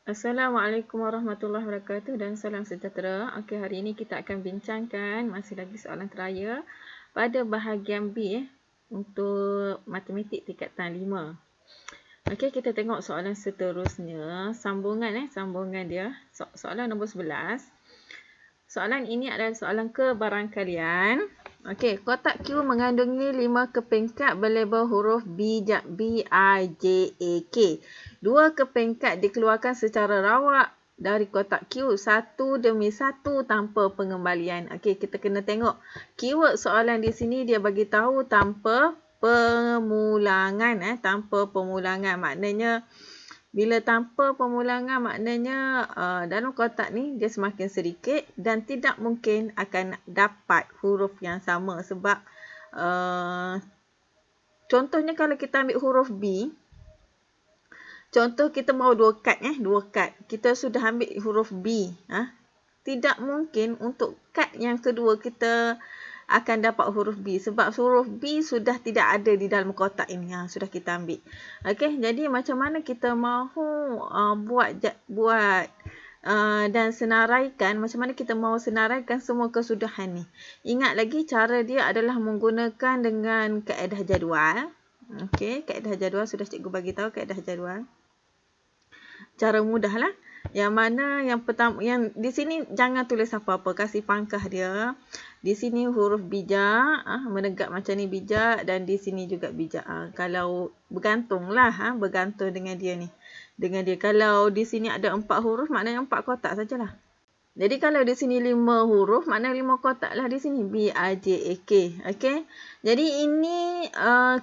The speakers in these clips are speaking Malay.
Assalamualaikum warahmatullahi wabarakatuh dan salam sejahtera. Okey, hari ini kita akan bincangkan masih lagi soalan terakhir pada bahagian B untuk matematik tingkatan 5. Okey, kita tengok soalan seterusnya, sambungan dia. Soalan nombor 11. Soalan ini adalah soalan kebarangkalian. Okey, kotak Q mengandungi 5 kepingkat berlabel huruf B, I, J, A, K. 2 kepingkat dikeluarkan secara rawak dari kotak Q satu demi satu tanpa pengembalian. Okey, kita kena tengok keyword soalan di sini dia bagi tahu tanpa pemulangan. Tanpa pemulangan maknanya bila tanpa pemulangan maknanya dalam kotak ni dia semakin sedikit dan tidak mungkin akan dapat huruf yang sama sebab contohnya kalau kita ambil huruf B, contoh kita mahu dua kad. Kita sudah ambil huruf B. Tidak mungkin untuk kad yang kedua kita akan dapat huruf B sebab huruf B sudah tidak ada di dalam kotak ini. Sudah kita ambil. Okey, jadi macam mana kita mahu buat dan senaraikan, macam mana kita mahu senaraikan semua kesudahan ni. Ingat lagi cara dia adalah menggunakan dengan kaedah jadual. Okey, kaedah jadual sudah cikgu bagi tahu kaedah jadual. Cara mudah lah. Yang mana yang pertama, yang di sini jangan tulis apa-apa, kasih pangkah dia. Di sini huruf bijak, menegak macam ni bijak dan di sini juga bijak. Kalau bergantunglah, bergantung dengan dia ni. Dengan dia, kalau di sini ada 4 huruf, maknanya 4 kotak sajalah. Jadi kalau di sini 5 huruf, maknanya 5 kotak lah di sini. B, I, J, A, K. Okey. Jadi ini,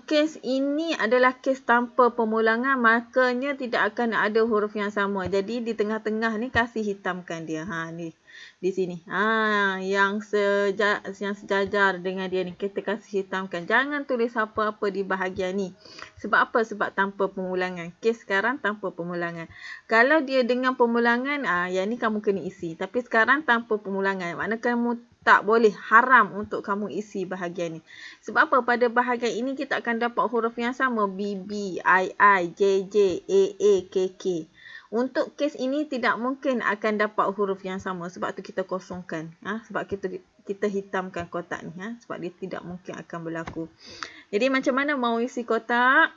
kes ini adalah kes tanpa pemulangan, makanya tidak akan ada huruf yang sama. Jadi di tengah-tengah ni kasih hitamkan dia. Ni. Di sini. Yang sejajar dengan dia ni, kita kasih hitamkan. Jangan tulis apa-apa di bahagian ni. Sebab apa? Sebab tanpa pemulangan. Kes sekarang tanpa pemulangan. Kalau dia dengan pemulangan, yang ni kamu kena isi. Tapi sekarang tanpa pemulangan. Maknanya kamu tak boleh, haram untuk kamu isi bahagian ni. Sebab apa? Pada bahagian ini kita akan dapat huruf yang sama. B, B, I, J, J, A, K, K. Untuk kes ini tidak mungkin akan dapat huruf yang sama. Sebab tu kita kosongkan. Sebab kita hitamkan kotak ni. Sebab dia tidak mungkin akan berlaku. Jadi macam mana mau isi kotak?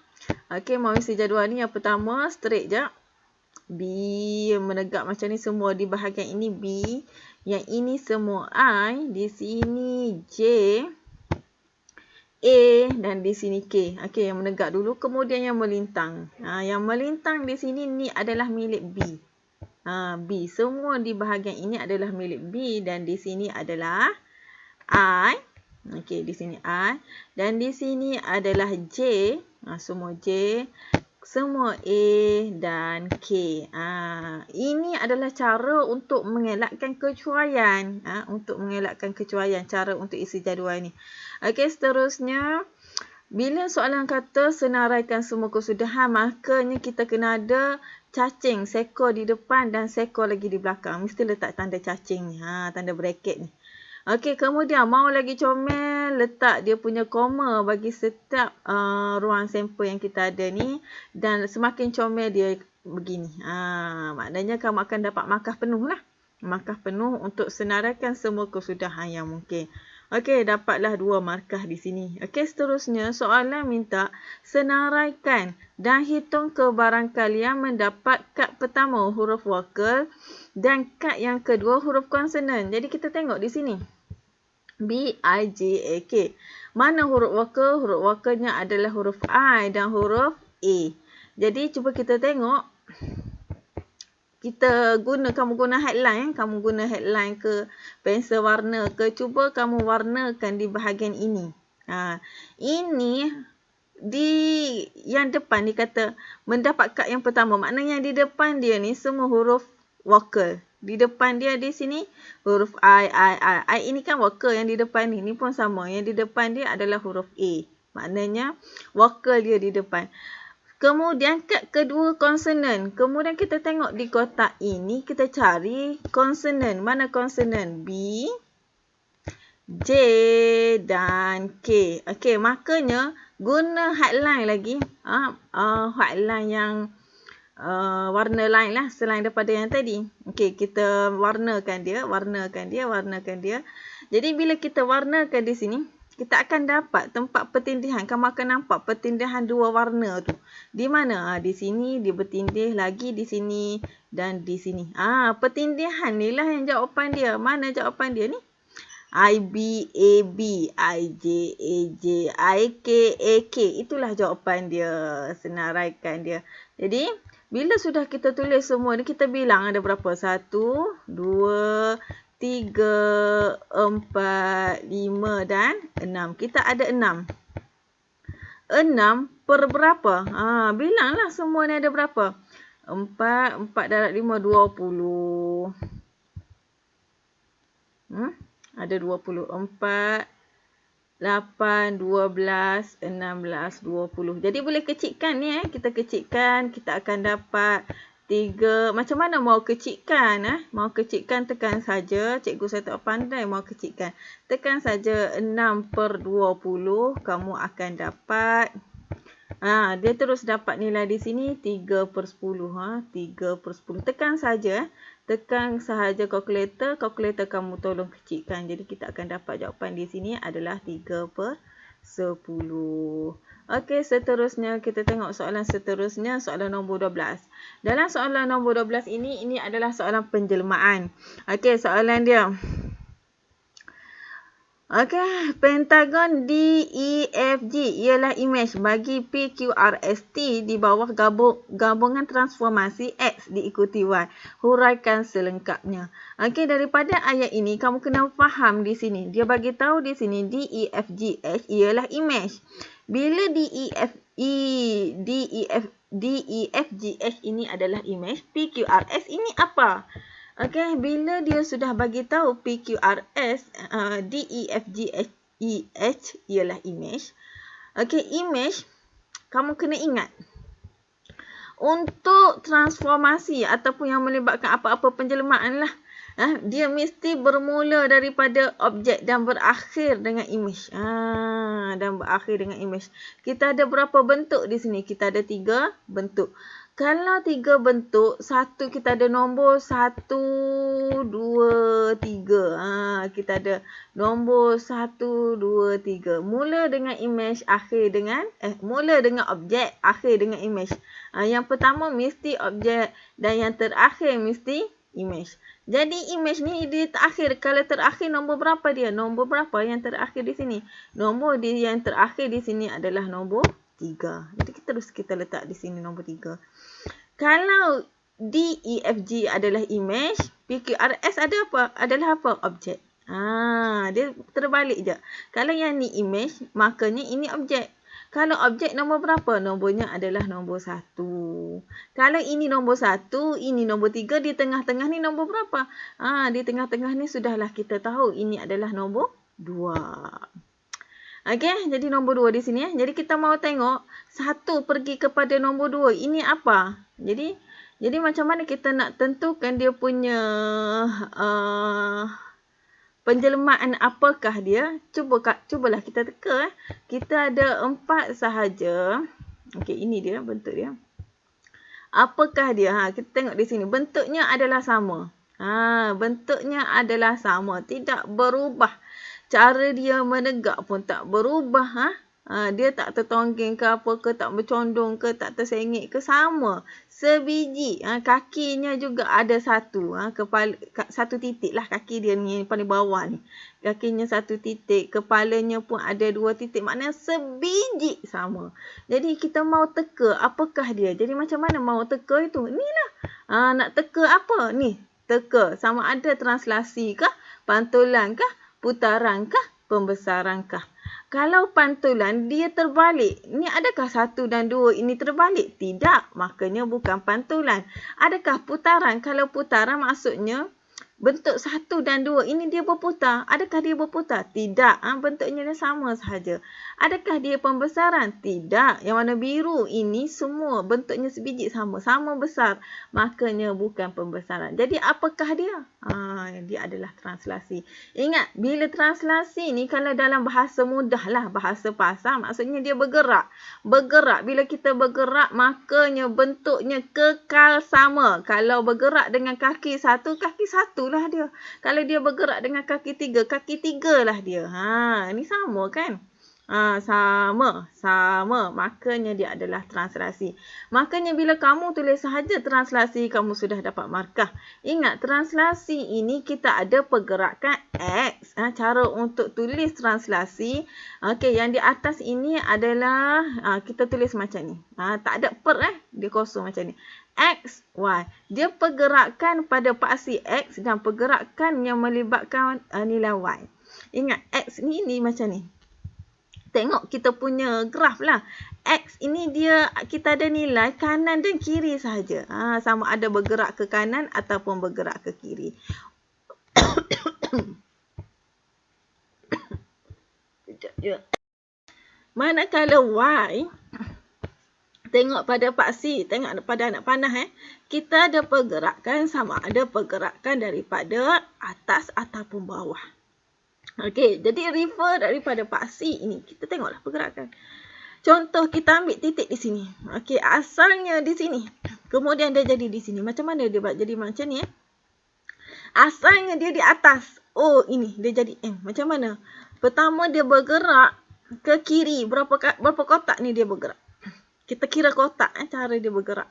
Okey, mau isi jadual ni yang pertama straight je. B menegak macam ni semua di bahagian ini B. Yang ini semua I. Di sini J. A dan di sini K. Okey, yang menegak dulu. Kemudian yang melintang. Yang melintang di sini ni adalah milik B. B. Semua di bahagian ini adalah milik B dan di sini adalah I. Okey, di sini I. Dan di sini adalah J. Semua J. Semua A dan K. Ini adalah cara untuk mengelakkan kecuaian. Untuk mengelakkan kecuaian. Cara untuk isi jadual ni. Okey, seterusnya. Bila soalan kata senaraikan semua kesudahan, makanya kita kena ada cacing, sekor di depan dan sekor lagi di belakang. Mesti letak tanda cacing ni. Tanda bracket ni. Okey, kemudian mau lagi comel, letak dia punya koma bagi setiap ruang sampel yang kita ada ni. Dan semakin comel dia begini. Maknanya kamu akan dapat markah penuh lah. Markah penuh untuk senaraikan semua kesudahan yang mungkin. Okey, dapatlah 2 markah di sini. Okey, seterusnya soalan minta senaraikan dan hitung kebarangkalian mendapat kad pertama huruf vokal dan kad yang kedua huruf konsonan. Jadi kita tengok di sini. B, I, J, A, K. Mana huruf vokal? Huruf vokalnya adalah huruf I dan huruf A. Jadi cuba kita tengok. Kamu guna headline. Kamu guna headline ke pensel warna ke. Cuba kamu warnakan di bahagian ini. Ini di yang depan dia kata mendapat kad yang pertama. Maknanya yang di depan dia ni semua huruf vokal. Di depan dia di sini huruf I. I ini kan vokal yang di depan ni. Ni pun sama. Yang di depan dia adalah huruf A. Maknanya vokal dia di depan. Kemudian kad kedua konsonan. Kemudian kita tengok di kotak ini. Kita cari konsonan. Mana konsonan? B, J dan K. Okey, makanya guna headline lagi. Headline yang warna lain lah selain daripada yang tadi. Okey, kita warnakan dia. Jadi bila kita warnakan di sini, kita akan dapat tempat pertindihan. Kamu akan nampak pertindihan dua warna tu. Di mana? Di sini dia bertindih lagi di sini dan di sini. Pertindihan ni lah yang jawapan dia. Mana jawapan dia ni? IBAB, IJAJ, IKAK. Itulah jawapan dia. Senaraikan dia. Jadi, bila sudah kita tulis semua ni, kita bilang ada berapa? 1, 2, 3, 4, 5 dan 6. Kita ada 6. 6 per berapa? Bilanglah semua ni ada berapa? 4 darab 5, 20. Ada 24, 8, 12, 16, 20. Jadi boleh kecikkan ni. Kita kecikkan, kita akan dapat 3. Macam mana mau kecikkan? Mau kecikkan, tekan saja. Cikgu saya tak pandai mau kecikkan. Tekan saja 6 per 20. Kamu akan dapat. Dia terus dapat nilai di sini 3 per 10. 3 per 10. Tekan saja. Tekan sahaja kalkulator. Kalkulator kamu tolong kecikkan. Jadi kita akan dapat jawapan di sini adalah 3 per 10. Okey, seterusnya kita tengok soalan seterusnya. Soalan nombor 12. Dalam soalan nombor 12 ini adalah soalan penjelmaan. Okey, soalan dia. Okey, pentagon DEFG ialah imej bagi PQRST di bawah gabungan transformasi X diikuti Y. Huraikan selengkapnya. Okey, daripada ayat ini kamu kena faham di sini. Dia bagi tahu di sini DEFGH ialah imej. Bila DEFGH ini adalah imej, PQRS ini apa? Okey, bila dia sudah bagi tahu PQRS, DEFGH ialah imej. Okey, imej, kamu kena ingat. Untuk transformasi ataupun yang melibatkan apa-apa penjelmaan lah, dia mesti bermula daripada objek dan berakhir dengan imej. Dan berakhir dengan imej. Kita ada berapa bentuk di sini? Kita ada 3 bentuk. Kalau 3 bentuk, satu kita ada nombor 1, 2, 3. Kita ada nombor 1, 2, 3. Mula dengan imej, akhir dengan mula dengan objek, akhir dengan imej. Yang pertama mesti objek dan yang terakhir mesti imej. Jadi imej ni dia terakhir. Kalau terakhir nombor berapa dia? Nombor berapa yang terakhir di sini? Nombor yang terakhir di sini adalah nombor 3. Jadi kita letak di sini nombor 3. Kalau DEFG adalah imej, PQRS adalah apa? Objek. Dia terbalik je. Kalau yang ni imej, makanya ini objek. Kalau objek nombor berapa? Nombornya adalah nombor 1. Kalau ini nombor 1, ini nombor 3, di tengah-tengah ni nombor berapa? Di tengah-tengah ni sudahlah kita tahu ini adalah nombor 2. Okey, jadi nombor 2 di sini. Jadi kita mau tengok 1 pergi kepada nombor 2. Ini apa? Jadi macam mana kita nak tentukan dia punya penjelmaan apakah dia? Cubalah kita teka. Kita ada 4 sahaja. Okey, ini dia bentuk dia. Apakah dia? Kita tengok di sini. Bentuknya adalah sama. Bentuknya adalah sama. Tidak berubah. Cara dia menegak pun tak berubah. Dia tak tertongging ke apa ke, tak bercondong ke, tak tersengit ke, sama. Sebiji. Kakinya juga ada satu. Kepala, satu titik lah kaki dia ni, paling bawah ni. Kakinya satu titik. Kepalanya pun ada 2 titik. Maknanya sebiji sama. Jadi kita mau teka apakah dia. Jadi macam mana mau teka itu? Inilah. Nak teka apa? Ni. Teka. Sama ada translasi kah? Pantulan kah? Putaran kah? Pembesaran kah? Kalau pantulan, dia terbalik. Ni adakah 1 dan 2 ini terbalik? Tidak. Makanya bukan pantulan. Adakah putaran? Kalau putaran maksudnya Bentuk 1 dan 2 ini dia berputar. Adakah dia berputar? Tidak. Bentuknya dia sama sahaja. Adakah dia pembesaran? Tidak. Yang warna biru ini semua bentuknya sebiji sama. Sama besar. Makanya bukan pembesaran. Jadi apakah dia? Dia adalah translasi. Ingat, bila translasi ni kalau dalam bahasa mudah lah, bahasa pasar, maksudnya dia bergerak. Bergerak. Bila kita bergerak, makanya bentuknya kekal sama. Kalau bergerak dengan kaki satu lah dia. Kalau dia bergerak dengan kaki tiga lah dia. Ni sama kan? Sama. Makanya dia adalah translasi. Makanya bila kamu tulis sahaja translasi, kamu sudah dapat markah. Ingat, translasi ini kita ada pergerakan X. Cara untuk tulis translasi. Okey, yang di atas ini adalah kita tulis macam ni. Tak ada per dia kosong macam ni. X, Y. Dia pergerakan pada paksi X dan pergerakan yang melibatkan nilai Y. Ingat, X ni macam ni. Tengok kita punya graf lah. X ini kita ada nilai kanan dan kiri sahaja. Sama ada bergerak ke kanan ataupun bergerak ke kiri. Manakala Y, tengok pada paksi, tengok pada anak panah kita ada pergerakan sama ada pergerakan daripada atas ataupun bawah. Okey, jadi refer daripada paksi ini, kita tengoklah pergerakan. Contoh kita ambil titik di sini. Okey, asalnya di sini. Kemudian dia jadi di sini. Macam mana dia buat jadi macam ni Asalnya dia di atas. Oh, ini dia jadi M. Macam mana? Pertama dia bergerak ke kiri. Berapa kotak ni dia bergerak? Kita kira kotak cara dia bergerak.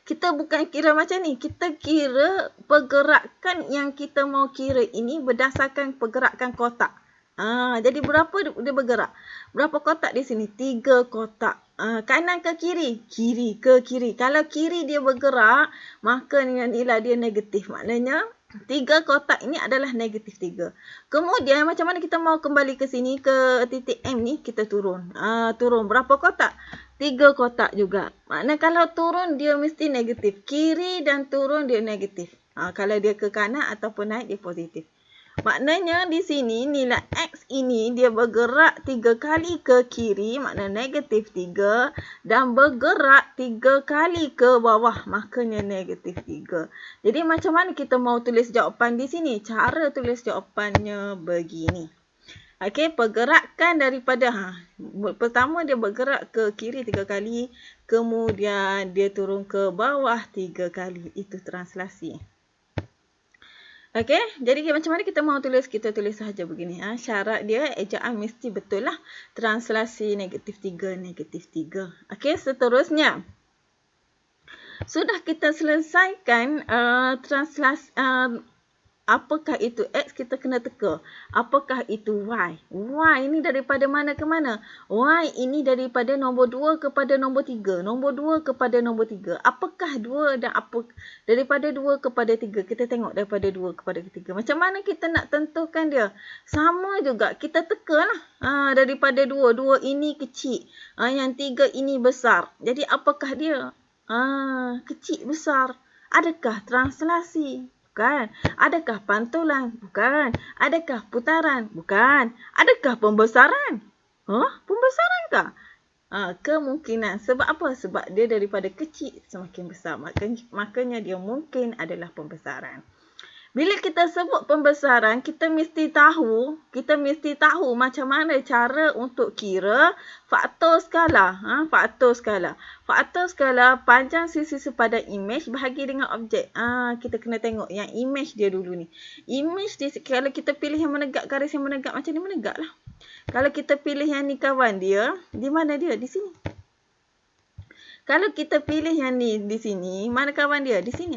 Kita bukan kira macam ni. Kita kira pergerakan yang kita mau kira ini berdasarkan pergerakan kotak. Jadi berapa dia bergerak? Berapa kotak di sini? 3 kotak. Kanan ke kiri? Kiri ke kiri. Kalau kiri dia bergerak, maka nilai dia negatif. Maknanya 3 kotak ini adalah negatif 3. Kemudian macam mana kita mau kembali ke sini ke titik M ni? Kita turun. Turun berapa kotak? 3 kotak juga. Maknanya kalau turun dia mesti negatif. Kiri dan turun dia negatif. Kalau dia ke kanan ataupun naik dia positif. Maknanya di sini nilai X ini dia bergerak 3 kali ke kiri, maknanya negatif 3. Dan bergerak 3 kali ke bawah, maknanya negatif 3. Jadi macam mana kita mau tulis jawapan di sini? Cara tulis jawapannya begini. Okey, pergerakan daripada pertama dia bergerak ke kiri 3 kali, kemudian dia turun ke bawah 3 kali. Itu translasi. Okey, jadi macam mana kita mau tulis? Kita tulis sahaja begini. Syarat dia ejaan mesti betul lah. Translasi negatif 3, negatif 3. Okey, seterusnya. Sudah kita selesaikan translasi. Apakah itu X, kita kena teka. Apakah itu Y? Y ini daripada mana ke mana? Y ini daripada nombor 2 kepada nombor 3. Nombor 2 kepada nombor 3. Apakah 2 dan apa? Daripada 2 kepada 3. Kita tengok daripada 2 kepada 3. Macam mana kita nak tentukan dia? Sama juga. Kita teka lah. Daripada 2. 2 ini kecil. Yang 3 ini besar. Jadi apakah dia? Kecil, besar. Adakah translasi? Bukan. Adakah pantulan? Bukan. Adakah putaran? Bukan. Adakah pembesaran? Pembesaran kemungkinan. Sebab apa? Sebab dia daripada kecil semakin besar. Makanya dia mungkin adalah pembesaran. Bila kita sebut pembesaran, kita mesti tahu macam mana cara untuk kira faktor skala. Faktor skala panjang sisi sepadan imej bahagi dengan objek. Kita kena tengok yang imej dia dulu ni. Imej dia, kalau kita pilih yang menegak, garis yang menegak macam ni, menegak lah. Kalau kita pilih yang ni kawan dia, di mana dia? Di sini. Kalau kita pilih yang ni di sini, mana kawan dia? Di sini.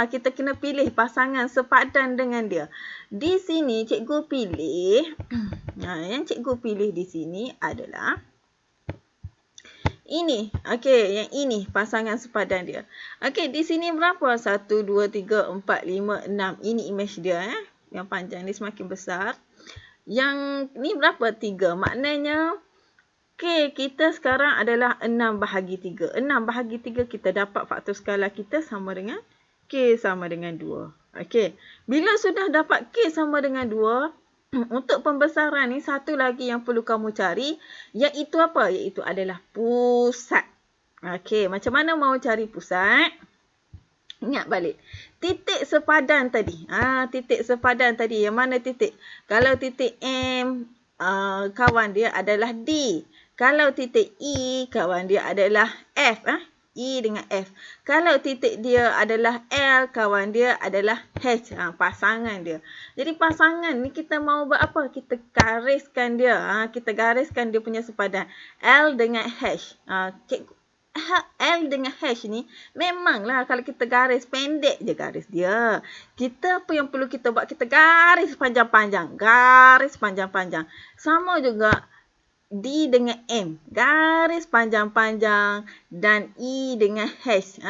Kita kena pilih pasangan sepadan dengan dia. Di sini cikgu pilih, yang cikgu pilih di sini adalah ini. Okey, yang ini pasangan sepadan dia. Okey, di sini berapa? 1, 2, 3, 4, 5, 6. Ini imej dia. Yang panjang ni semakin besar. Yang ni berapa? 3. Maknanya okey, kita sekarang adalah 6 bahagi 3. 6 bahagi 3 kita dapat faktor skala kita sama dengan K sama dengan 2. Okey. Bila sudah dapat K sama dengan 2, untuk pembesaran ni satu lagi yang perlu kamu cari, iaitu apa? Iaitu adalah pusat. Okey, macam mana mau cari pusat? Ingat balik. Titik sepadan tadi. Titik sepadan tadi. Yang mana titik? Kalau titik M, kawan dia adalah D. Kalau titik E, kawan dia adalah F. E dengan F. Kalau titik dia adalah L, kawan dia adalah H. Pasangan dia. Jadi pasangan ni kita mau buat apa? Kita gariskan dia. Kita gariskan dia punya sepadan. L dengan H. L dengan H ni memanglah kalau kita garis pendek je garis dia. Kita apa yang perlu kita buat? Kita garis panjang-panjang. Garis panjang-panjang. Sama juga D dengan M. Garis panjang-panjang. Dan E dengan H.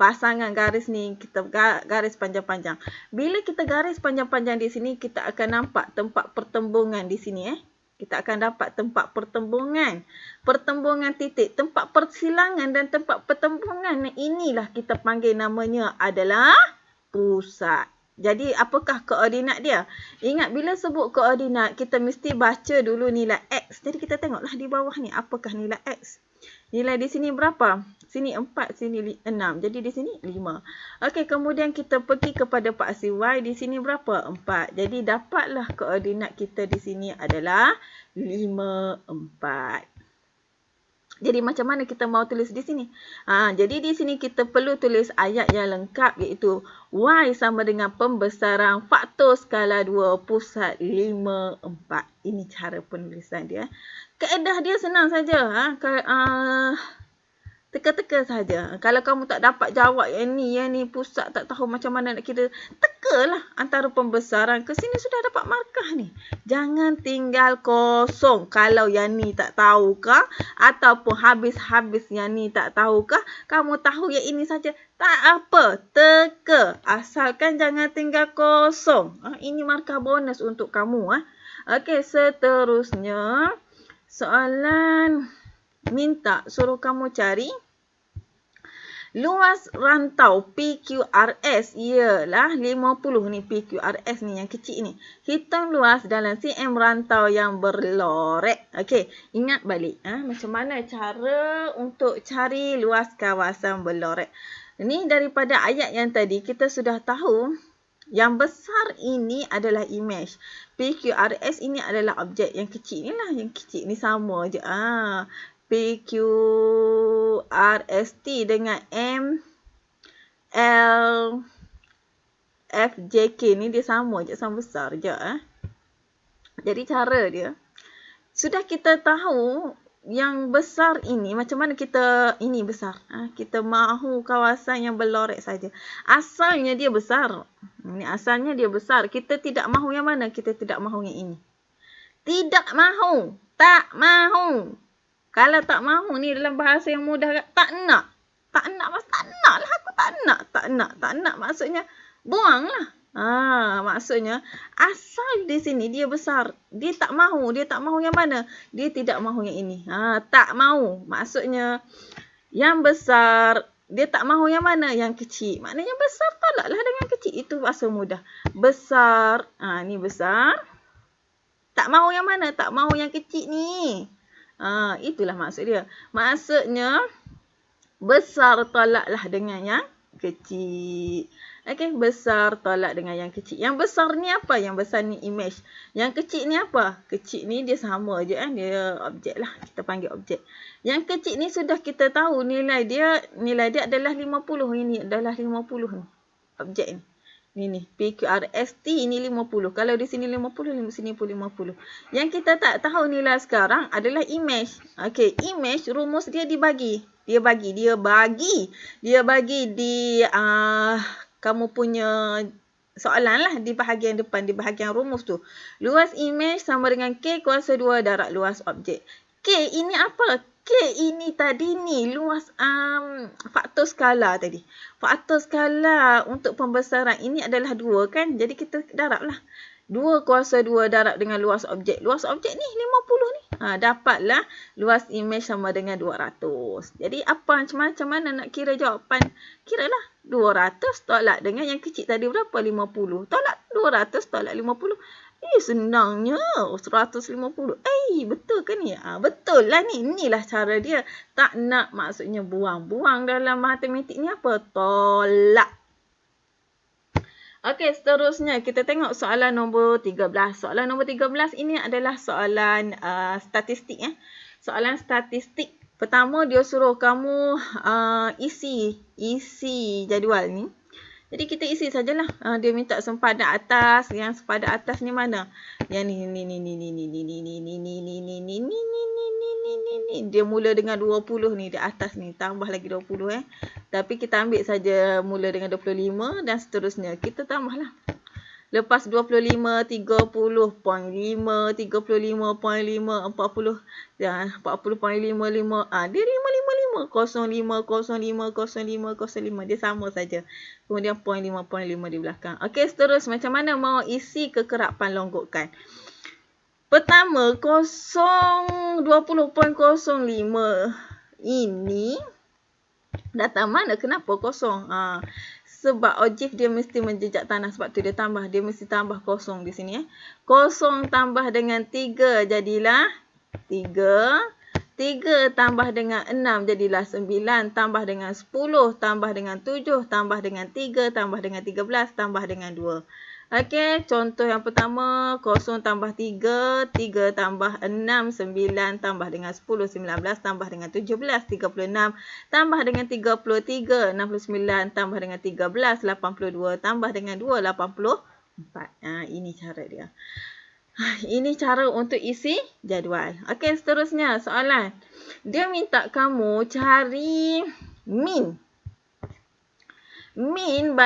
Pasangan garis ni kita garis panjang-panjang. Bila kita garis panjang-panjang di sini, kita akan nampak tempat pertembungan di sini. Kita akan dapat tempat pertembungan. Pertembungan titik. Tempat persilangan dan tempat pertembungan. Inilah kita panggil namanya adalah pusat. Jadi apakah koordinat dia? Ingat bila sebut koordinat, kita mesti baca dulu nilai X. Jadi kita tengoklah di bawah ni. Apakah nilai X? Nilai di sini berapa? Sini 4, sini 6. Jadi di sini 5. Okey, kemudian kita pergi kepada paksi Y. Di sini berapa? 4. Jadi dapatlah koordinat kita di sini adalah 5, 4. Jadi macam mana kita mau tulis di sini? Jadi di sini kita perlu tulis ayat yang lengkap, iaitu Y sama dengan pembesaran faktor skala 2 pusat 5, 4. Ini cara penulisan dia. Kaedah dia senang saja. Teka-teka saja. Kalau kamu tak dapat jawab yang ni pusat tak tahu macam mana nak kira, tekalah antara pembesaran ke sini sudah dapat markah ni. Jangan tinggal kosong kalau yang ni tak tahukah ataupun habis-habis yang ni tak tahukah, kamu tahu yang ini saja. Tak apa, teka. Asalkan jangan tinggal kosong. Ini markah bonus untuk kamu. Okey, seterusnya soalan minta suruh kamu cari luas rantau PQRS ialah 50 ni. PQRS ni yang kecil ni. Hitung luas dalam cm rantau yang berlorek. Okey, ingat balik macam mana cara untuk cari luas kawasan berlorek. Ini daripada ayat yang tadi kita sudah tahu yang besar ini adalah image. PQRS ini adalah objek. Yang kecil ni lah. Yang kecil ni sama je. PQRST dengan MLFJK ni dia sama je. Sama besar je. Jadi cara dia. Sudah kita tahu yang besar ini. Macam mana kita ini besar. Kita mahu kawasan yang berlorek saja. Asalnya dia besar. Ini asalnya dia besar. Kita tidak mahu yang mana? Kita tidak mahu yang ini. Tidak mahu. Tak mahu. Kalau tak mahu ni dalam bahasa yang mudah, tak nak. Tak nak, tak nak lah aku tak nak. Tak nak, tak nak maksudnya buang lah. Maksudnya asal di sini dia besar. Dia tak mahu. Dia tak mahu yang mana? Dia tidak mahu yang ini. Tak mahu. Maksudnya yang besar, dia tak mahu yang mana? Yang kecil. Maknanya besar tolaklah dengan kecil. Itu bahasa mudah. Besar. Ni besar. Tak mahu yang mana? Tak mahu yang kecil ni. Itulah maksud dia. Maksudnya besar tolaklah dengan yang kecil. Okey, besar tolak dengan yang kecil. Yang besar ni apa? Yang besar ni image. Yang kecil ni apa? Kecil ni dia sama je dia objek lah. Kita panggil objek. Yang kecil ni sudah kita tahu nilai dia adalah 50. Ini adalah 50 ni. Objek ni. Ni PQRST ini 50. Kalau di sini 50, di sini pun 50. Yang kita tak tahu nilai sekarang adalah image. Okey, image rumus dia dibagi. Dia bagi di kamu punya soalan lah di bahagian depan, di bahagian rumus tu. Luas image sama dengan K kuasa 2 darab luas objek. K ini apa? K ini tadi ni luas faktor skala tadi. Faktor skala untuk pembesaran ini adalah 2 kan? Jadi kita darab lah. 2 kuasa 2 darab dengan luas objek. Luas objek ni 50 ni. dapatlah luas imej sama dengan 200. Jadi apa macam mana nak kira jawapan? Kiralah 200 tolak dengan yang kecil tadi berapa? 50. Tolak 200 tolak 50. Senangnya 150. Betul ke ni? Betul lah ni. Inilah cara dia. Tak nak maksudnya buang. Buang dalam matematik ni apa? Tolak. Okey, seterusnya kita tengok soalan nombor 13. Soalan nombor 13 ini adalah soalan statistik. Soalan statistik. Pertama dia suruh kamu isi jadual ni. Jadi kita isi sajalah. Dia minta sempadan atas. Yang sempadan atas ni mana? Yang ni. Dia mula dengan 20 ni. Di atas ni. Tambah lagi 20 Tapi kita ambil saja mula dengan 25 dan seterusnya. Kita tambahlah. Lepas 25, 30.5, 35.5, 40. 40.55. Dia 555. 05. Dia sama saja. Kemudian 0.5 di belakang. Okey, seterusnya macam mana mau isi kekerapan longgokan? Pertama, 20.05 ini datang mana? Kenapa kosong? Sebab objek dia mesti menjejak tanah. Sebab tu dia tambah. Dia mesti tambah kosong di sini. Kosong tambah dengan 3 jadilah 3. 3 tambah dengan 6 jadilah 9. Tambah dengan 10. Tambah dengan 7. Tambah dengan 3. Tambah dengan 13. Tambah dengan 2. Okey, contoh yang pertama, 0 tambah 3, 3 tambah 6, 9 tambah dengan 10, 19 tambah dengan 17, 36 tambah dengan 33, 69 tambah dengan 13, 82 tambah dengan 2, 84. Ini cara dia. Ini cara untuk isi jadual. Okey, seterusnya soalan. Dia minta kamu cari min. Min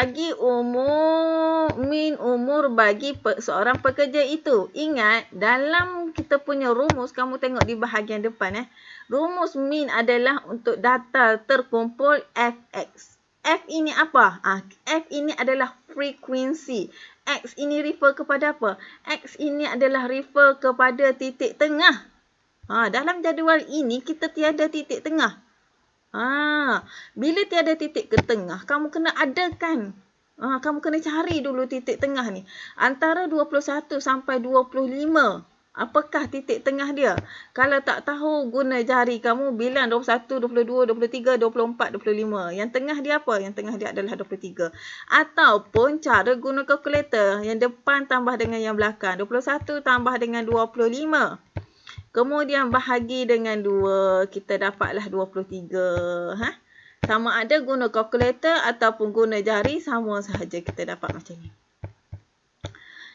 umur bagi seorang pekerja itu. Ingat, dalam kita punya rumus, kamu tengok di bahagian depan. Rumus min adalah untuk data terkumpul fx. F ini apa? F ini adalah frekuensi. X ini refer kepada apa? X ini adalah refer kepada titik tengah. Dalam jadual ini, kita tiada titik tengah. Bila tiada titik ke tengah, kamu kena adakan. Kamu kena cari dulu titik tengah ni. Antara 21 sampai 25. Apakah titik tengah dia? Kalau tak tahu, guna jari kamu bilang 21, 22, 23, 24, 25. Yang tengah dia apa? Yang tengah dia adalah 23. Ataupun cara guna kalkulator. Yang depan tambah dengan yang belakang. 21 tambah dengan 25. Kemudian bahagi dengan 2, kita dapatlah 23. Sama ada guna kalkulator ataupun guna jari, sama sahaja kita dapat macam ni.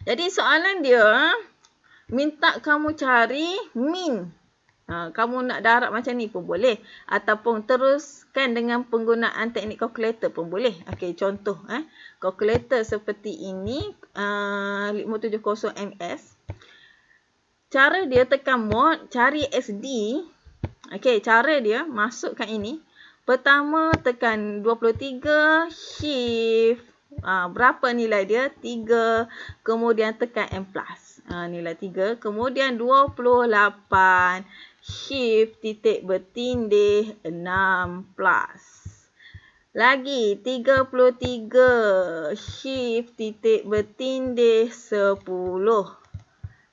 Jadi soalan dia, minta kamu cari min. Kamu nak darab macam ni pun boleh. Ataupun teruskan dengan penggunaan teknik kalkulator pun boleh. Okey, contoh. Kalkulator seperti ini, 570 MS. Cara dia tekan mod, cari SD. Okey, cara dia masukkan ini. Pertama tekan 23, shift. Berapa nilai dia? 3. Kemudian tekan M+. Nilai 3. Kemudian 28, shift titik bertindih 6+. Lagi 33, shift titik bertindih 10.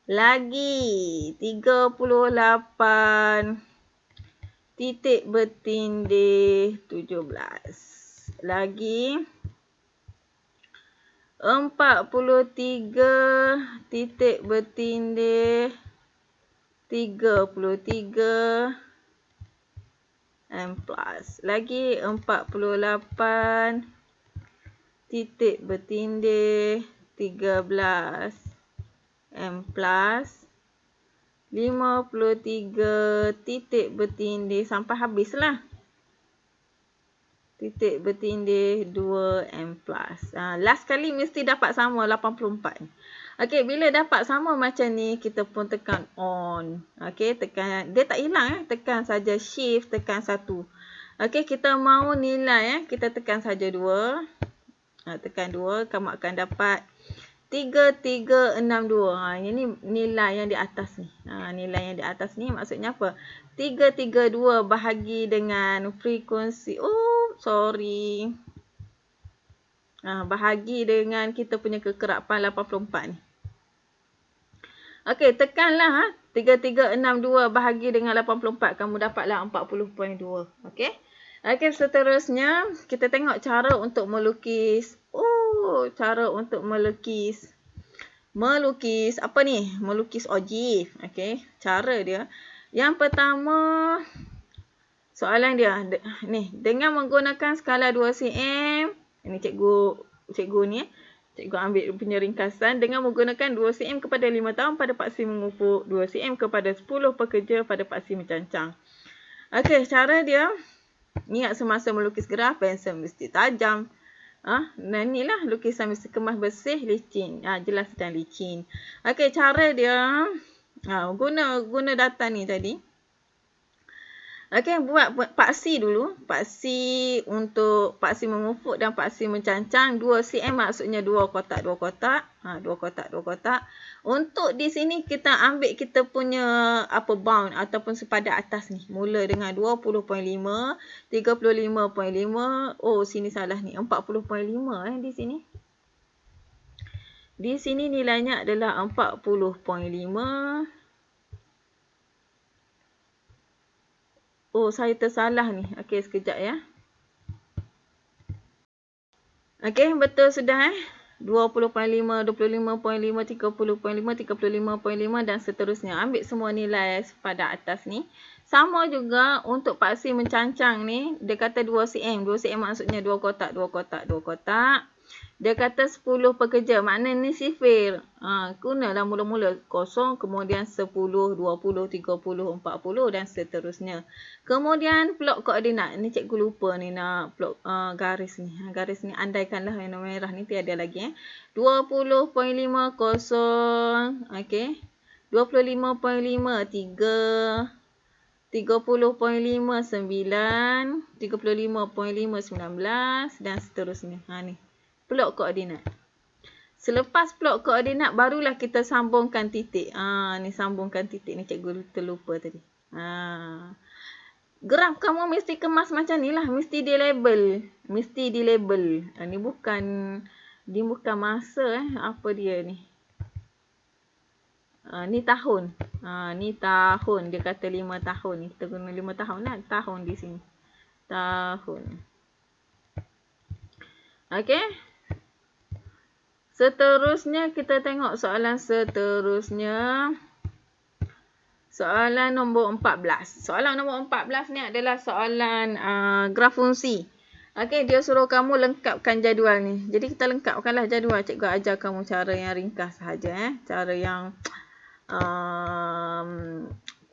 Lagi 38, titik bertindih 17. Lagi 43, titik bertindih 33 M+. Lagi 48, titik bertindih 13 M+. 53, titik bertindih sampai habislah. Titik bertindih 2 M+. Last kali mesti dapat sama 84. Okey, bila dapat sama macam ni, kita pun tekan on. Okey, tekan, dia tak hilang tekan saja shift, tekan 1. Okey, kita mau nilai kita tekan saja 2. Tekan 2, kamu akan dapat 3362. Ini nilai yang di atas ni. Nilai yang di atas ni maksudnya apa? 332 bahagi dengan frekuensi. Bahagi dengan kita punya kekerapan 84 ni. Okey, tekanlah 3362 bahagi dengan 84. Kamu dapatlah 40.2. Okey. Okey, seterusnya kita tengok cara untuk melukis. Cara untuk melukis. Melukis apa ni? Melukis ogive. Okey, cara dia. Yang pertama, soalan dia ni, dengan menggunakan skala 2 cm. Ini cikgu ni cikgu ambil punya ringkasan. Dengan menggunakan 2 cm kepada 5 tahun pada paksi mengupuk, 2 cm kepada 10 pekerja pada paksi mencancang. Okey, cara dia, ingat semasa melukis graf, pensel mesti tajam. Dan inilah lukisan mesti kemas bersih, licin. Jelas dan licin. Okey, cara dia, guna data ni tadi. Okey, buat paksi dulu. Paksi untuk paksi mengufuk dan paksi mencancang. 2 cm maksudnya 2 kotak. 2 kotak. Untuk di sini kita ambil kita punya bound ataupun sepadan atas ni. Mula dengan 20.5, 35.5. Sini salah ni. 40.5 di sini. Di sini nilainya adalah 40.5. Saya tersalah ni. Okey, sekejap ya. Okey, betul sudah 20.5, 25.5, 30.5, 35.5 dan seterusnya. Ambil semua nilai pada atas ni. Sama juga untuk paksi mencancang ni. Dia kata 2 cm. 2 cm maksudnya 2 kotak. Dia kata 10 pekerja. Maknanya ni sifir. Gunalah mula-mula 0, kemudian 10, 20, 30, 40 dan seterusnya. Kemudian plot koordinat. Ni cikgu lupa ni nak plot garis ni. Garis ni andaikanlah yang merah ni tiada lagi. 20.5, 0. Okey. 25.5, 3. 30.5, 9. 35.5, 19 dan seterusnya. Ni. Plot koordinat. Selepas plot koordinat barulah kita sambungkan titik. Ni sambungkan titik ni cikgu terlupa tadi. Graf kamu mesti kemas macam ni lah. Mesti dilabel. Ni bukan masa apa dia ni. Ni tahun. Ni tahun. Dia kata 5 tahun ni. Kita guna 5 tahun lah. Tahun di sini. Tahun. Okey. Seterusnya kita tengok soalan seterusnya. Soalan nombor 14. Soalan nombor 14 ni adalah soalan graf fungsi. Okey, dia suruh kamu lengkapkan jadual ni. Jadi kita lengkapkanlah jadual. Cikgu ajar kamu cara yang ringkas sahaja. Cara yang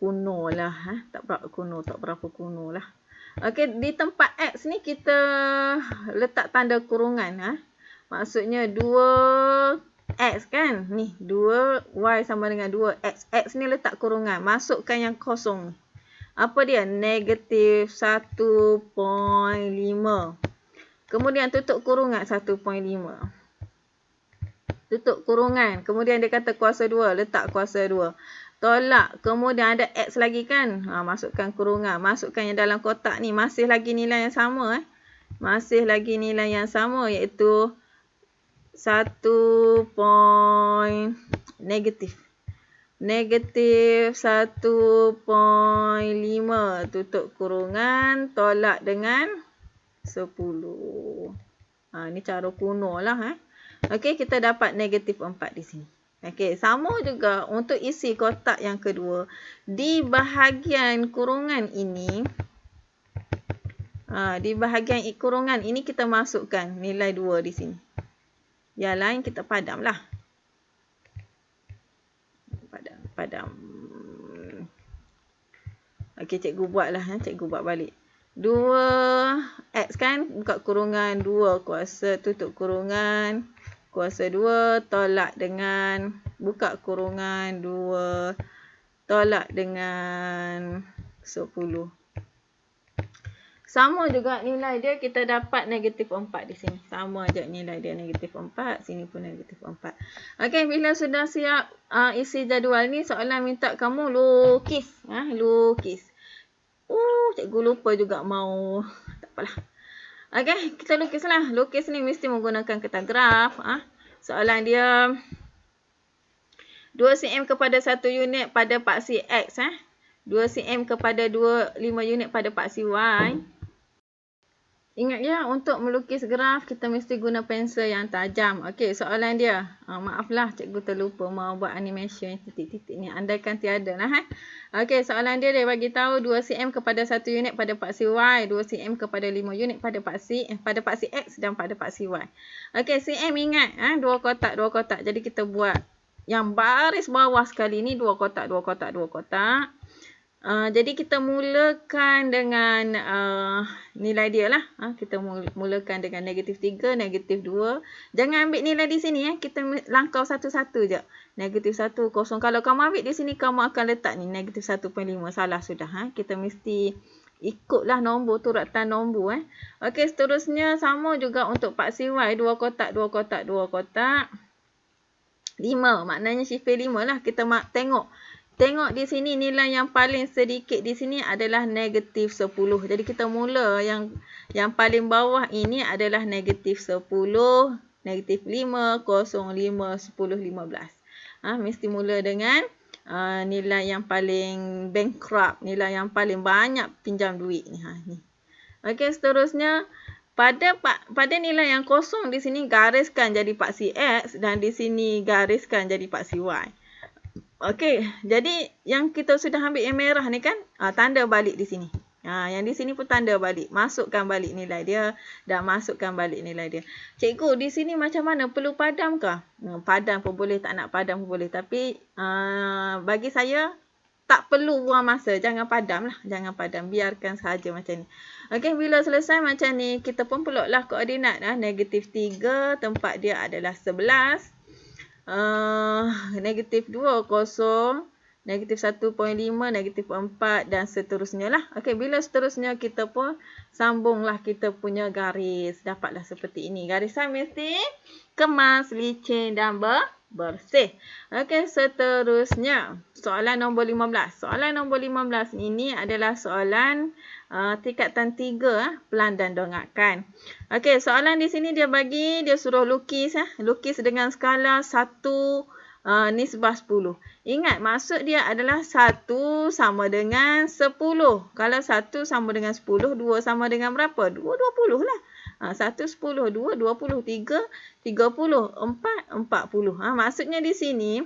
kuno lah. Tak berapa kuno lah. Okey, di tempat X ni kita letak tanda kurungan. Maksudnya 2X kan? Ni 2Y sama dengan 2X. X ni letak kurungan. Masukkan yang kosong. Apa dia? Negatif 1.5. Kemudian tutup kurungan 1.5. Tutup kurungan. Kemudian dia kata kuasa 2. Letak kuasa 2. Tolak. Kemudian ada X lagi kan? Masukkan kurungan. Masukkan yang dalam kotak ni. Masih lagi nilai yang sama. Masih lagi nilai yang sama iaitu 1 negatif 1.5 tutup kurungan tolak dengan 10. Ni cara kuno lah. Okey, kita dapat negatif 4 di sini. Okey, sama juga untuk isi kotak yang kedua. Di bahagian kurungan ini, kita masukkan nilai 2 di sini. Yang lain kita padamlah. Padam. Okey, cikgu buatlah. Cikgu buat balik. 2X kan? Buka kurungan 2 kuasa tutup kurungan. Kuasa 2 tolak dengan buka kurungan 2 tolak dengan 10. Sama juga nilai dia, kita dapat negatif 4 di sini. Sama aja nilai dia negatif 4. Sini pun negatif 4. Okey, bila sudah siap isi jadual ni, soalan minta kamu lukis. Lukis. Cikgu lupa juga mau. Tak apalah. Okey, kita lukislah. Lukis ni mesti menggunakan kertas graf. Soalan dia 2 cm kepada 1 unit pada paksi X. 2 cm kepada 5 unit pada paksi Y. Ingat ya, untuk melukis graf kita mesti guna pensel yang tajam. Okey, soalan dia. Maaflah cikgu terlupa mau buat animation titik-titik ni. Andaikan tiada lah. Okey, soalan dia bagi tahu 2 cm kepada 1 unit pada paksi Y, 2 cm kepada 5 unit pada paksi X dan pada paksi Y. Okey, cm ingat, 2 kotak, 2 kotak. Jadi kita buat yang baris bawah sekali ni 2 kotak, 2 kotak, 2 kotak. Jadi kita mulakan dengan nilai dia lah. Kita mulakan dengan negatif 3, negatif 2. Jangan ambil nilai di sini. Kita langkau satu-satu je. Negatif 1, 0. Kalau kamu ambil di sini, kamu akan letak ni negatif 1.5. Salah sudah. Kita mesti ikutlah nombor, turatan nombor. Okey, seterusnya sama juga untuk paksi Y. 2 kotak, 2 kotak, 2 kotak. 5. Maknanya sifir 5 lah. Kita Tengok di sini nilai yang paling sedikit di sini adalah negatif 10. Jadi kita mula yang paling bawah ini adalah negatif 10, negatif 5, 0, 5, 10, 15. Mesti mula dengan nilai yang paling bankrupt, nilai yang paling banyak pinjam duit ni. Okey, seterusnya pada nilai yang kosong di sini gariskan jadi paksi X dan di sini gariskan jadi paksi Y. Okey, jadi yang kita sudah ambil yang merah ni kan, tanda balik di sini. Yang di sini pun tanda balik. Masukkan balik nilai dia dan masukkan balik nilai dia. Cikgu, di sini macam mana? Perlu padam ke? Padam pun boleh, tak nak padam pun boleh. Tapi bagi saya, tak perlu buang masa. Jangan padam lah. Jangan padam. Biarkan sahaja macam ni. Okey, bila selesai macam ni, kita pun peluklah koordinat. Negatif 3, tempat dia adalah 11. Negatif 2, 0, negatif 1.5, negatif 4 dan seterusnya lah. Okey, bila seterusnya kita pun sambunglah kita punya garis. Dapatlah seperti ini. Garisan mesti kemas, licin dan bersih. Okey, seterusnya soalan nombor 15. Soalan nombor 15 ini adalah soalan tingkatan 3, pelan dan dongakkan. Okey, soalan di sini dia suruh lukis lukis dengan skala 1 nisbah 10. Ingat, maksud dia adalah 1 sama dengan 10. Kalau 1 sama dengan 10, 2 sama dengan berapa? 2, 20 lah. 1, 10, 2, 20, 3, 30, 4, 40. Maksudnya di sini,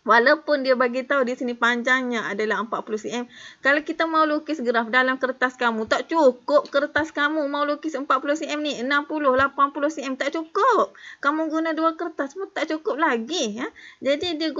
walaupun dia bagi tahu di sini panjangnya adalah 40 cm. Kalau kita mau lukis graf dalam kertas kamu, tak cukup kertas kamu mau lukis 40 cm ni. 60, 80 cm tak cukup. Kamu guna 2 kertas pun tak cukup lagi. Jadi dia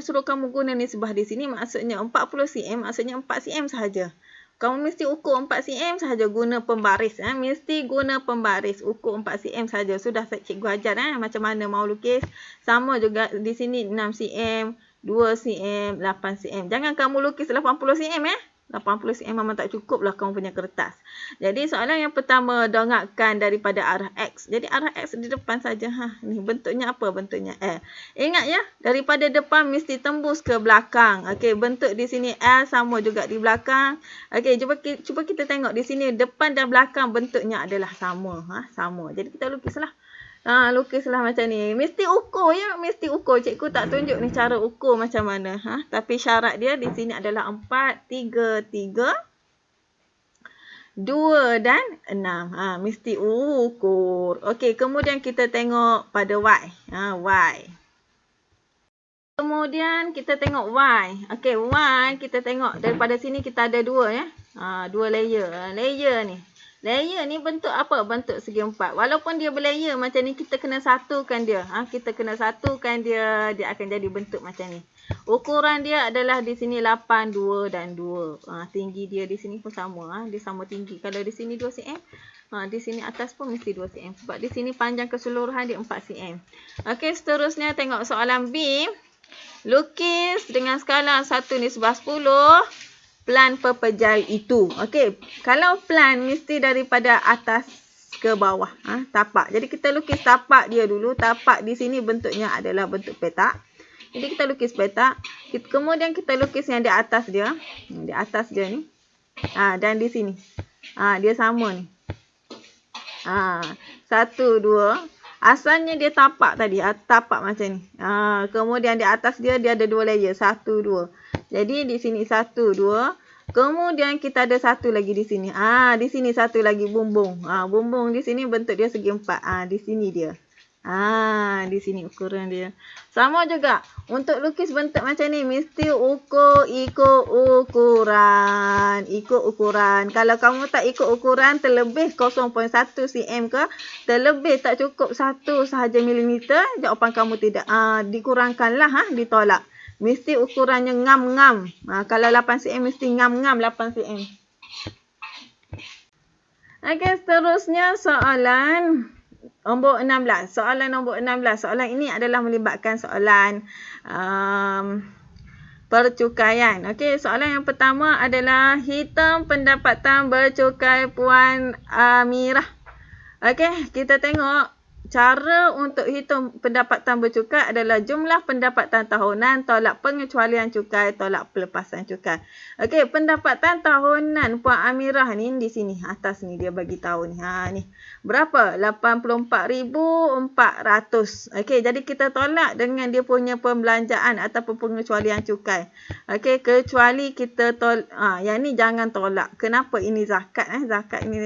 suruh kamu guna nisbah di sini. Maksudnya 40 cm, maksudnya 4 cm sahaja. Kamu mesti ukur 4 cm sahaja guna pembaris. Mesti guna pembaris. Ukur 4 cm sahaja. Sudah cikgu ajar macam mana mau lukis. Sama juga di sini 6 cm. 2 cm, 8 cm. Jangan kamu lukis 80 cm 80 cm memang tak cukup lah kamu punya kertas. Jadi soalan yang pertama, dongakkan daripada arah X. Jadi arah X di depan saja. Ni bentuknya apa? Bentuknya L. Ingat ya, daripada depan mesti tembus ke belakang. Okey, bentuk di sini L sama juga di belakang. Okey, cuba kita tengok di sini depan dan belakang bentuknya adalah sama. Sama. Jadi kita lukislah. Lukislah macam ni. Mesti ukur ya. Mesti ukur. Cikgu tak tunjuk ni cara ukur macam mana. Tapi syarat dia di sini adalah 4, 3, 3, 2 dan 6. Mesti ukur. Okey, kemudian kita tengok pada Y. Y. Kemudian kita tengok Y. Okey, Y kita tengok daripada sini kita ada 2 ya. 2 layer. Layer ni. Layer ni bentuk apa? Bentuk segi 4. Walaupun dia berlayer macam ni, kita kena satukan dia. Kita kena satukan dia. Dia akan jadi bentuk macam ni. Ukuran dia adalah di sini 8, 2 dan 2. Tinggi dia di sini pun sama. Dia sama tinggi. Kalau di sini 2 cm. Di sini atas pun mesti 2 cm. Sebab di sini panjang keseluruhan dia 4 cm. Okey, seterusnya tengok soalan B. Lukis dengan skala 1 nisbah 10. plan pekerja itu. Okey, kalau plan mesti daripada atas ke bawah, tapak. Jadi kita lukis tapak dia dulu. Tapak di sini bentuknya adalah bentuk petak. Jadi kita lukis petak. Kemudian kita lukis yang di atas dia. Di atas dia ni. Dan di sini. Dia sama ni. 1, 2. Asalnya dia tapak tadi. Tapak macam ni. Kemudian di atas dia ada 2 layer. 1, 2. Jadi di sini 1, 2. Kemudian kita ada satu lagi di sini. Di sini satu lagi bumbung. Bumbung di sini bentuk dia segi 4. Di sini dia. Di sini ukuran dia. Sama juga. Untuk lukis bentuk macam ni mesti ikut ukuran. Ikut ukuran. Kalau kamu tak ikut ukuran terlebih 0.1 cm ke, terlebih tak cukup 1 sahaja milimeter, jawapan kamu tidak. Dikurangkanlah, ditolak. Mesti ukurannya ngam-ngam. Kalau 8 cm mesti ngam-ngam 8 cm. Okey, seterusnya soalan nombor 16. Soalan nombor 16. Soalan ini adalah melibatkan soalan percukaian. Okey, soalan yang pertama adalah hitung pendapatan bercukai Puan Amirah. Okey, kita tengok. Cara untuk hitung pendapatan bercukai adalah jumlah pendapatan tahunan tolak pengecualian cukai tolak pelepasan cukai. Okey, pendapatan tahunan Puan Amirah ni di sini atas ni dia bagi tahu ni. Ni. Berapa? 84,400. Okey, jadi kita tolak dengan dia punya pembelanjaan ataupun pengecualian cukai. Okey, kecuali kita yang ni jangan tolak. Kenapa? Ini zakat Zakat ini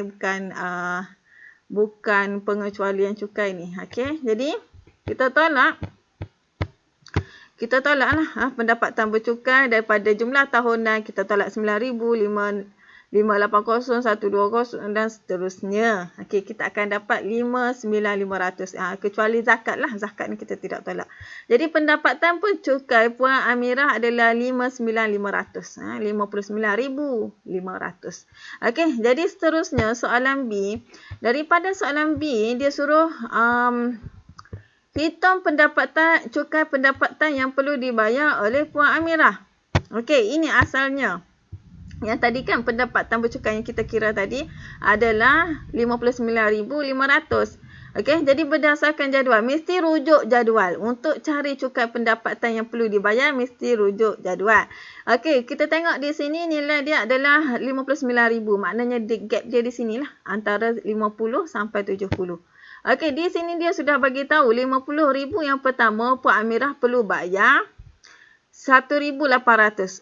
bukan pengecualian cukai ni. Okey, jadi kita tolaklah pendapatan bercukai daripada jumlah tahunan. Kita tolak 9,000, 580, 120 dan seterusnya. Okey, kita akan dapat 59,500. Kecuali zakat lah. Zakat ni kita tidak tolak. Jadi pendapatan pencukai Puan Amirah adalah 59,500. 59,500. Okey, jadi seterusnya soalan B. Daripada soalan B, dia suruh hitung cukai pendapatan yang perlu dibayar oleh Puan Amirah. Okey, ini asalnya. Yang tadi kan pendapatan bercukai yang kita kira tadi adalah 59,500. Okey, jadi berdasarkan jadual. Mesti rujuk jadual. Untuk cari cukai pendapatan yang perlu dibayar, mesti rujuk jadual. Okey, kita tengok di sini nilai dia adalah 59,000. Maknanya gap dia di sinilah. Antara 50 sampai 70. Okey, di sini dia sudah bagi tahu 50,000 yang pertama Puan Amirah perlu bayar 1,800.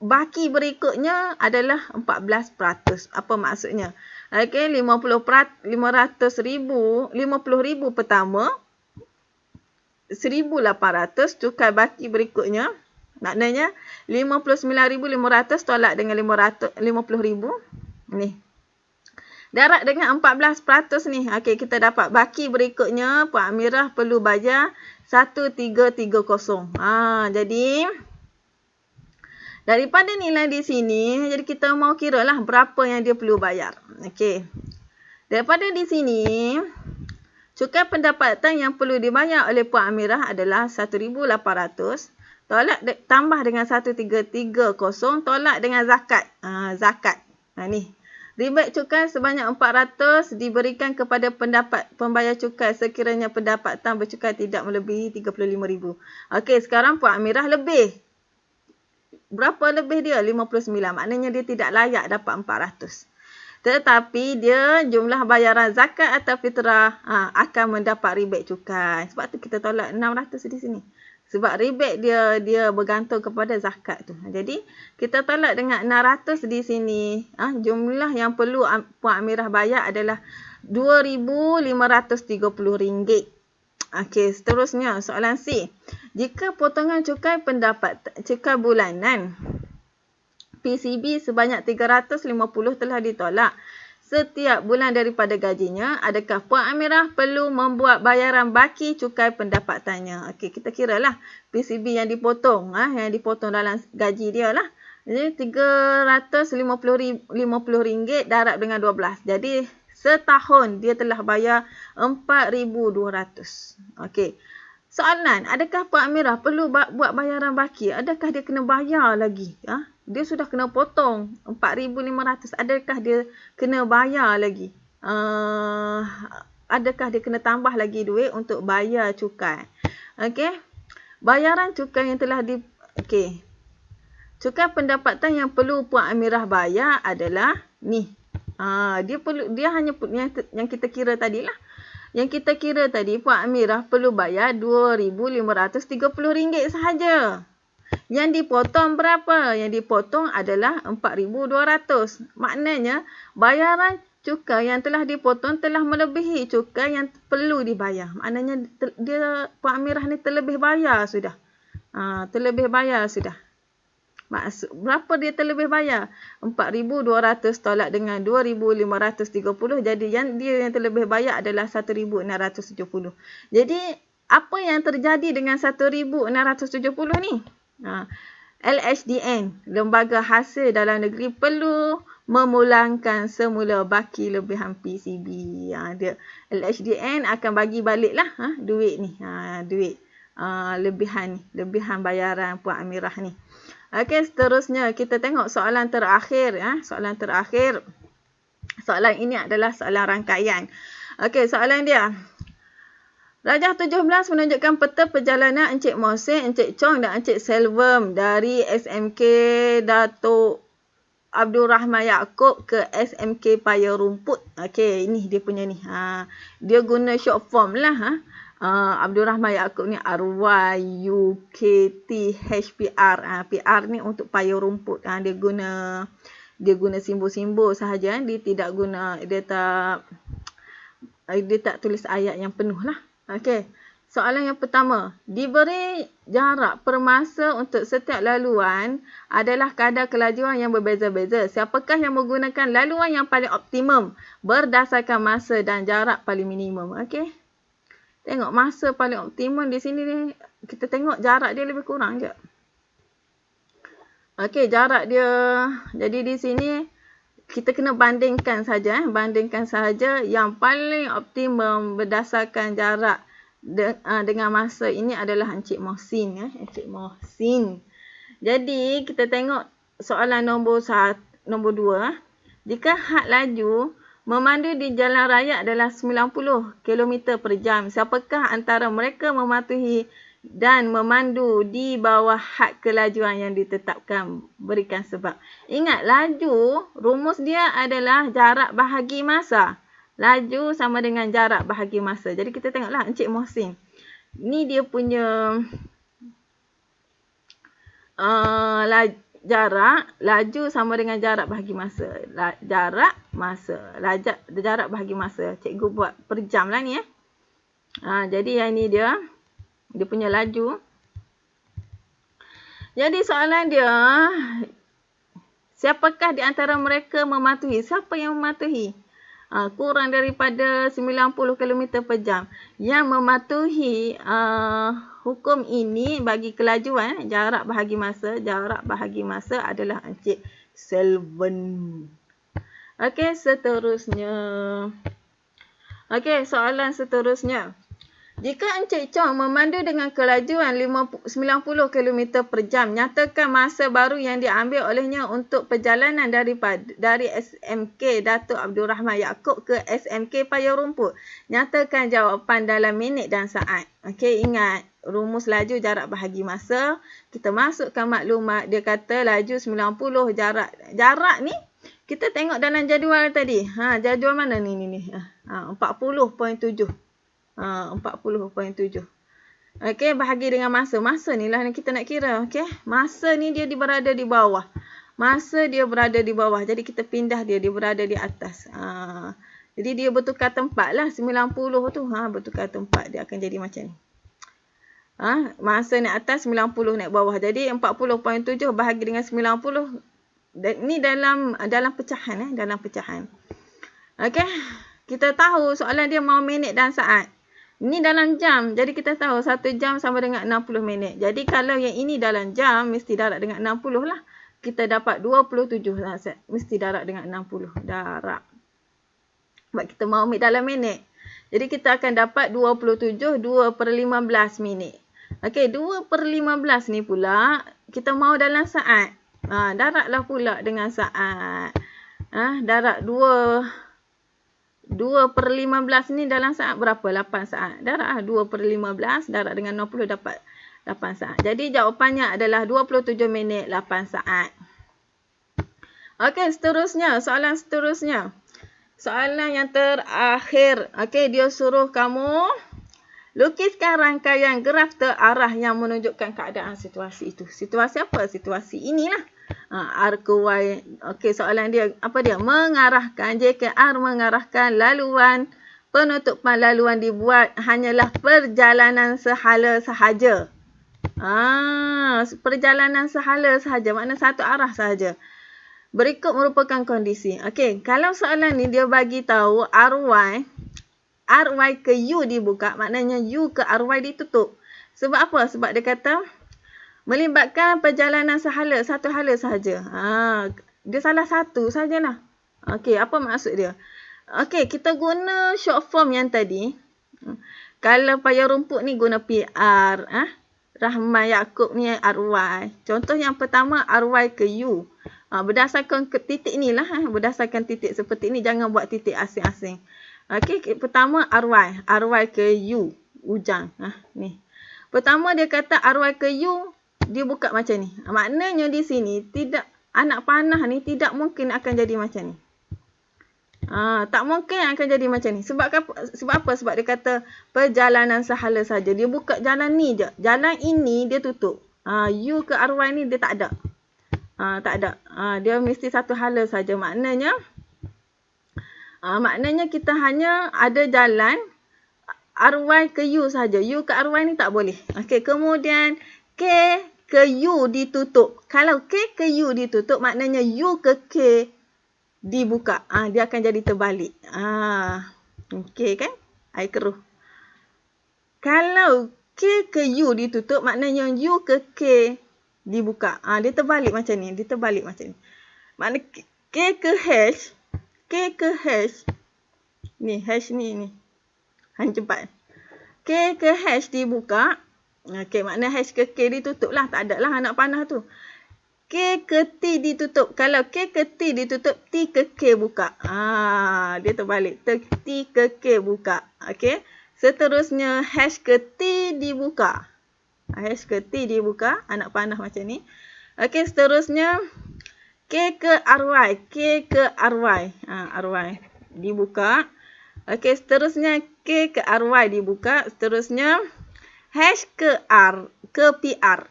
Baki berikutnya adalah 14%. Apa maksudnya? Okey, 50,000 pertama, 1,800 cukai baki berikutnya. Maknanya 59,500 tolak dengan 50,000. Ni. Darab dengan 14% ni. Okey, kita dapat baki berikutnya Puan Amirah perlu bayar 1,330. Jadi daripada nilai di sini, jadi kita mau kira lah berapa yang dia perlu bayar. Okey. Daripada di sini, cukai pendapatan yang perlu dibayar oleh Puan Amirah adalah 1,800. Tambah dengan 1,330 tolak dengan zakat. Zakat. Ni. Rebate cukai sebanyak 400 diberikan kepada pembayar cukai sekiranya pendapatan bercukai tidak melebihi 35,000. Okey, sekarang Puan Amirah lebih. Berapa lebih dia? 59. Maknanya dia tidak layak dapat 400. Tetapi dia jumlah bayaran zakat atau fitrah akan mendapat rebate cukai. Sebab tu kita tolak 600 di sini. Sebab rebate dia bergantung kepada zakat tu. Jadi kita tolak dengan 600 di sini. Jumlah yang perlu Puan Amirah bayar adalah RM2,530. Okey, seterusnya soalan C. Jika potongan cukai cukai bulanan PCB sebanyak 350 telah ditolak setiap bulan daripada gajinya, adakah Puan Amirah perlu membuat bayaran baki cukai pendapatannya? Okey, kita kiralah PCB yang dipotong, yang dipotong dalam gaji dia lah. Jadi RM350 darab dengan 12. Jadi setahun dia telah bayar 4,200. Okey. Soalan, adakah Puan Amirah perlu buat bayaran baki? Adakah dia kena bayar lagi? dia sudah kena potong 4,500. Adakah dia kena bayar lagi? Adakah dia kena tambah lagi duit untuk bayar cukai? Okey. Bayaran cukai yang telah okey. Cukai pendapatan yang perlu Puan Amirah bayar adalah ni. Dia hanya yang kita kira tadilah. Yang kita kira tadi, Puan Amirah perlu bayar RM2,530 sahaja. Yang dipotong berapa? Yang dipotong adalah 4,200. Maknanya, bayaran cukai yang telah dipotong telah melebihi cukai yang perlu dibayar. Maknanya, Puan Amirah ni terlebih bayar sudah. Terlebih bayar sudah. Berapa dia terlebih bayar? 4,200 tolak dengan 2,530. Jadi dia yang terlebih bayar adalah 1,670. Jadi apa yang terjadi dengan 1,670 ni? LHDN, Lembaga Hasil Dalam Negeri, perlu memulangkan semula baki lebihan PCB. LHDN akan bagi balik lah duit ni. Duit lebihan bayaran Puan Amirah ni. Okey, seterusnya kita tengok soalan terakhir. Soalan terakhir. Soalan ini adalah soalan rangkaian. Okey, soalan dia. Rajah 17 menunjukkan peta perjalanan Encik Mohsin, Encik Chong dan Encik Selvem dari SMK Datuk Abdul Rahman Yaakob ke SMK Paya Rumput. Okey, ini dia punya ni. Dia guna short form lah. Abdul Rahman Yaakob ni RYUKTHPR. PR ni untuk Paya Rumput. Dia guna simbol-simbol sahaja. Dia tidak guna, dia tak tulis ayat yang penuh lah. Okey. Soalan yang pertama. Diberi jarak permasa untuk setiap laluan adalah kadar kelajuan yang berbeza-beza. Siapakah yang menggunakan laluan yang paling optimum berdasarkan masa dan jarak paling minimum? Okey. Tengok masa paling optimum di sini ni. Kita tengok jarak dia lebih kurang je. Okey, jarak dia. Jadi di sini kita kena bandingkan saja. Bandingkan saja yang paling optimum berdasarkan jarak dengan masa ini adalah Encik Mohsin. Encik Mohsin. Jadi kita tengok soalan nombor 2. Jika had laju memandu di jalan raya adalah 90 km per jam. Siapakah antara mereka mematuhi dan memandu di bawah had kelajuan yang ditetapkan? Berikan sebab. Ingat, laju, rumus dia adalah jarak bahagi masa. Laju sama dengan jarak bahagi masa. Jadi kita tengoklah Encik Mohsin. Ni dia punya jarak. Laju sama dengan jarak bahagi masa. Jarak bahagi masa. Cikgu buat per jam lah ni. Jadi yang ni dia punya laju. Jadi soalan dia, siapakah di antara mereka mematuhi? Siapa yang mematuhi? Kurang daripada 90 km per jam. Yang mematuhi hukum ini bagi kelajuan, jarak bahagi masa adalah Encik Selvem. Okey, seterusnya. Okey, soalan seterusnya. Jika Encik Chong memandu dengan kelajuan 90 km per jam, nyatakan masa baru yang diambil olehnya untuk perjalanan dari SMK Datuk Abdul Rahman Yaakob ke SMK Paya Rumput. Nyatakan jawapan dalam minit dan saat. Okey, ingat rumus laju jarak bahagi masa. Kita masukkan maklumat. Dia kata laju 90, jarak ni kita tengok dalam jadual tadi. Jadual mana ni? 40.7. 40.7. Okey, bahagi dengan masa. Masa ni lah yang kita nak kira. Okey, masa ni dia berada di bawah. Jadi kita pindah dia berada di atas. Jadi dia bertukar tempat lah. 90 tu. Bertukar tempat. Dia akan jadi macam ni. Masa naik atas, 90 naik bawah. Jadi 40.7 bahagi dengan 90. Ni dalam pecahan. Dalam pecahan. Okey, kita tahu soalan dia mau minit dan saat. Ini dalam jam. Jadi kita tahu 1 jam sama dengan 60 minit. Jadi kalau yang ini dalam jam, mesti darab dengan 60 lah. Kita dapat 27 lah. Mesti darab dengan 60. Darab. Sebab kita mau ambil dalam minit. Jadi kita akan dapat 27, 2/15 minit. Okey, 2/15 ni pula, kita mau dalam saat. Darablah pula dengan saat. Darab 2/15 ni dalam saat berapa? 8 saat. Darab 2/15 darab dengan 60 dapat 8 saat. Jadi jawapannya adalah 27 minit 8 saat. Okey, seterusnya. Soalan seterusnya. Soalan yang terakhir. Okey, dia suruh kamu lukiskan rangkaian graf terarah yang menunjukkan keadaan situasi itu. Situasi apa? Situasi inilah. R ke Y. Okey, soalan dia, apa dia? Mengarahkan, J ke R mengarahkan laluan, penutupan laluan dibuat hanyalah perjalanan sehala sahaja. Perjalanan sehala sahaja, makna satu arah sahaja. Berikut merupakan kondisi. Okey, kalau soalan ni dia bagi tahu RY ke U dibuka, maknanya U ke RY ditutup. Sebab apa? Sebab dia kata melibatkan perjalanan satu hala sahaja. Dia salah satu sajalah. Okey, apa maksud dia? Okey, kita guna short form yang tadi. Kalau payah rumput ni guna PR. Rahman Yaakob ni RY. Contoh yang pertama RY ke U. Berdasarkan ke titik ni lah. Berdasarkan titik seperti ni. Jangan buat titik asing-asing. Okey, pertama RY. RY ke U. Ujang. Ni. Pertama dia kata RY ke U. Dia buka macam ni. Maknanya di sini tidak, anak panah ni tidak mungkin akan jadi macam ni. Tak mungkin akan jadi macam ni. Sebab apa? Sebab dia kata perjalanan sehala saja. Dia buka jalan ni je. Jalan ini dia tutup. U ke RY ni dia tak ada. Tak ada. Dia mesti satu hala saja. Maknanya kita hanya ada jalan RY ke U saja. U ke RY ni tak boleh. Okey, kemudian K ke U ditutup. Kalau K ke U ditutup, maknanya U ke K dibuka. Dia akan jadi terbalik. Okey kan? Air keruh. Kalau K ke U ditutup, maknanya U ke K dibuka. Dia terbalik macam ni. Makna K ke H. Ni, H ni. Hang cepat. K ke H dibuka. Okey, makna H ke K ditutup lah. Tak ada lah anak panah tu. K ke T ditutup. Kalau K ke T ditutup, T ke K buka. Dia terbalik. T ke K buka. Okey. Seterusnya H ke T dibuka. H ke T dibuka. Anak panah macam ni. Okey, seterusnya K ke RY. K ke RY. RY dibuka. Okey, seterusnya K ke RY dibuka. Seterusnya H ke R ke PR.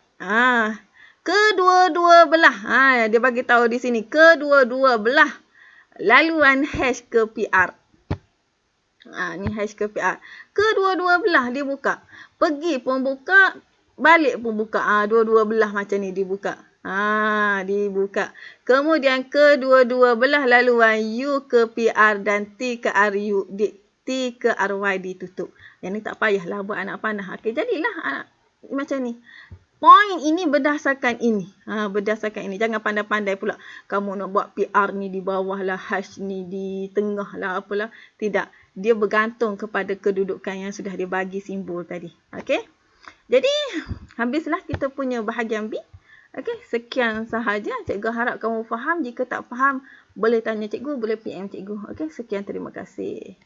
Kedua-dua belah. Dia bagi tahu di sini. Kedua-dua belah laluan H ke PR. Ni H ke PR. Kedua-dua belah dibuka. Pergi pun buka. Balik pun buka. Dua-dua belah macam ni dibuka. Dibuka. Kemudian kedua-dua belah laluan U ke PR dan T ke RU. T ke RY ditutup. Yang ni tak payahlah buat anak panah. Okey, jadilah macam ni. Point ini berdasarkan ini. Berdasarkan ini. Jangan pandai-pandai pula. Kamu nak buat PR ni di bawah lah. H ni di tengah lah. Apalah. Tidak. Dia bergantung kepada kedudukan yang sudah dibagi simbol tadi. Okey. Jadi, habislah kita punya bahagian B. Okey. Sekian sahaja. Cikgu harap kamu faham. Jika tak faham, boleh tanya cikgu. Boleh PM cikgu. Okey. Sekian. Terima kasih.